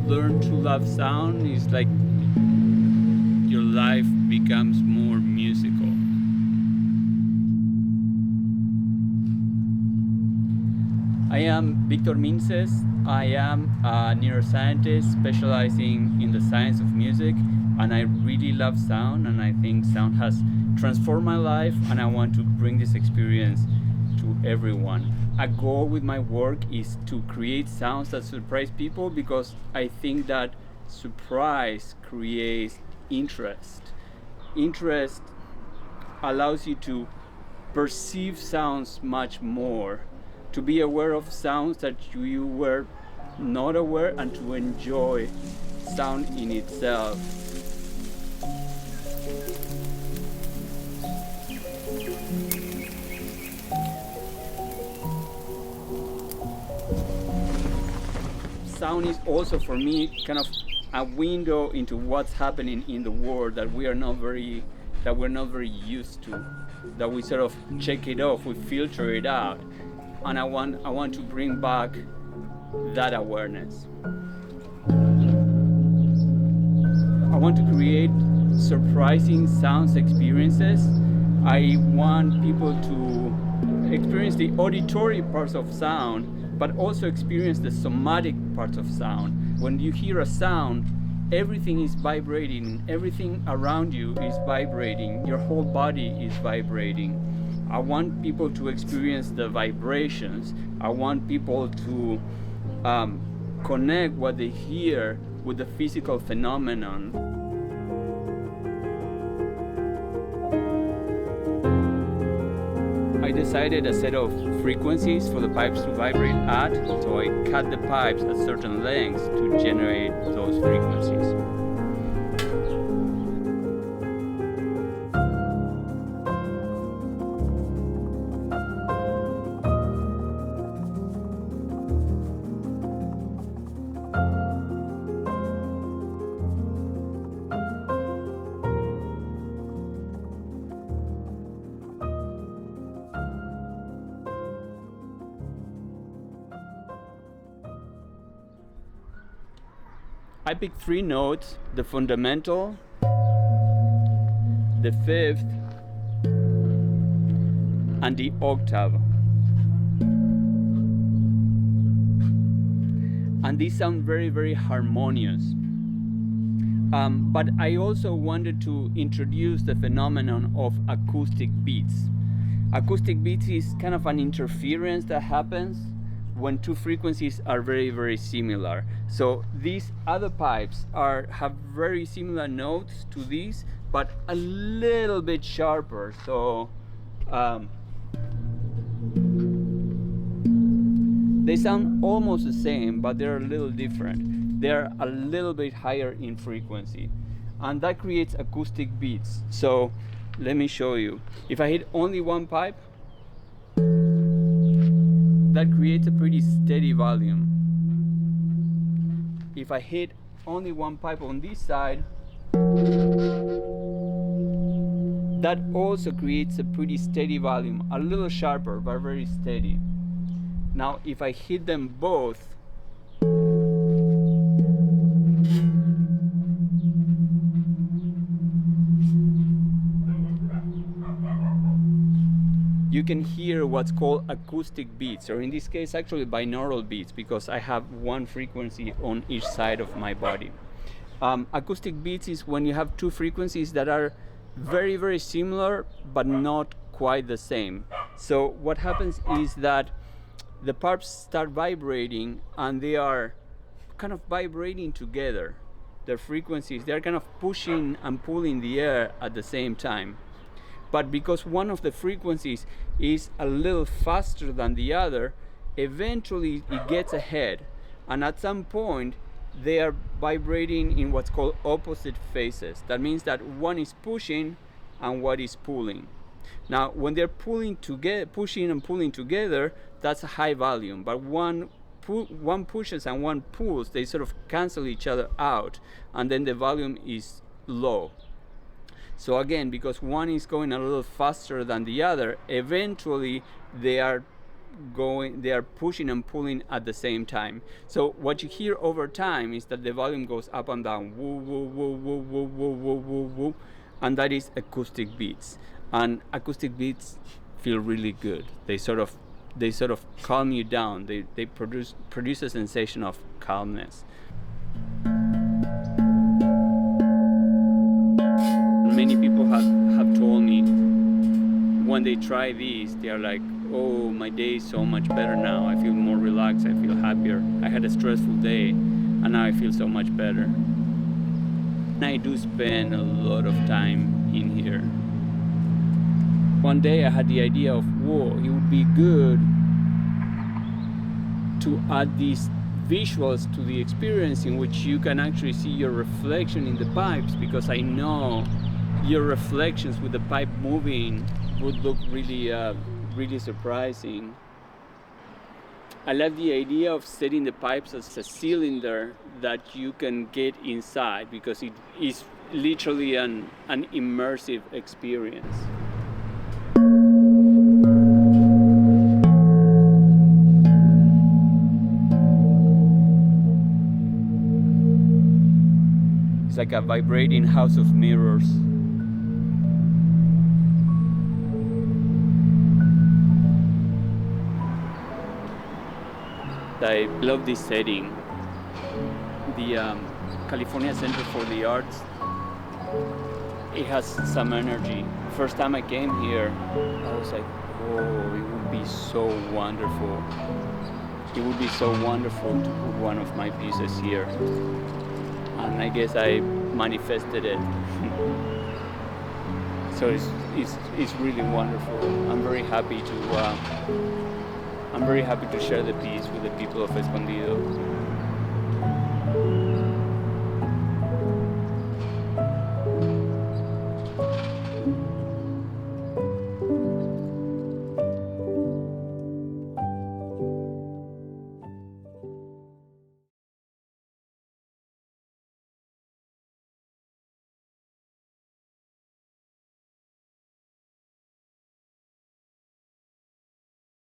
learn to love sound, it's like your life becomes more musical. I am Victor Minces. I am a neuroscientist specializing in the science of music, and I really love sound, and I think sound has transformed my life, and I want to bring this experience to everyone. A goal with my work is to create sounds that surprise people, because I think that surprise creates interest. Interest allows you to perceive sounds much more, to be aware of sounds that you were not aware, and to enjoy sound in itself. Sound is also for me kind of a window into what's happening in the world that we're not very used to, that we sort of check it off, we filter it out, and I want to bring back that awareness. I want to create surprising sounds experiences. I want people to experience the auditory parts of sound, but also experience the somatic parts of sound. When you hear a sound, everything is vibrating, everything around you is vibrating, your whole body is vibrating. I want people to experience the vibrations. I want people to connect what they hear with the physical phenomenon. I decided a set of frequencies for the pipes to vibrate at, so I cut the pipes at certain lengths to generate those frequencies. I picked 3 notes: the fundamental, the fifth, and the octave. And these sound very, very harmonious. But I also wanted to introduce the phenomenon of acoustic beats. Acoustic beats is kind of an interference that happens when 2 frequencies are very, very similar. So these other pipes have very similar notes to these, but a little bit sharper. So they sound almost the same, but they're a little different. They're a little bit higher in frequency, and that creates acoustic beats. So let me show you. If I hit only one pipe, that creates a pretty steady volume. If I hit only one pipe on this side, that also creates a pretty steady volume, a little sharper but very steady. Now if I hit them both, you can hear what's called acoustic beats, or in this case actually binaural beats, because I have one frequency on each side of my body. Acoustic beats is when you have 2 frequencies that are very, very similar but not quite the same. So what happens is that the pipes start vibrating, and they are kind of vibrating together. The frequencies, they're kind of pushing and pulling the air at the same time. But because one of the frequencies is a little faster than the other, eventually it gets ahead, and at some point they are vibrating in what's called opposite phases. That means that one is pushing and one is pulling. Now when they're pushing and pulling together, that's a high volume, but one pushes and one pulls, they sort of cancel each other out, and then the volume is low. So again, because one is going a little faster than the other, eventually they are they are pushing and pulling at the same time. So what you hear over time is that the volume goes up and down, woo, woo, woo, woo, woo, woo, woo, woo, woo, and that is acoustic beats. And acoustic beats feel really good. They sort of calm you down. They produce a sensation of calmness. Many people have told me when they try these, they are like, oh, my day is so much better now. I feel more relaxed. I feel happier. I had a stressful day, and now I feel so much better. And I do spend a lot of time in here. One day I had the idea of, whoa, it would be good to add these visuals to the experience in which you can actually see your reflection in the pipes, because I know your reflections with the pipe moving would look really really surprising. I love the idea of setting the pipes as a cylinder that you can get inside, because it is literally an immersive experience. It's like a vibrating house of mirrors. I love this setting. The California Center for the Arts, it has some energy. First time I came here, I was like, oh, it would be so wonderful. It would be so wonderful to put one of my pieces here. And I guess I manifested it. So it's really wonderful. I'm very happy to share the piece with the people of Escondido.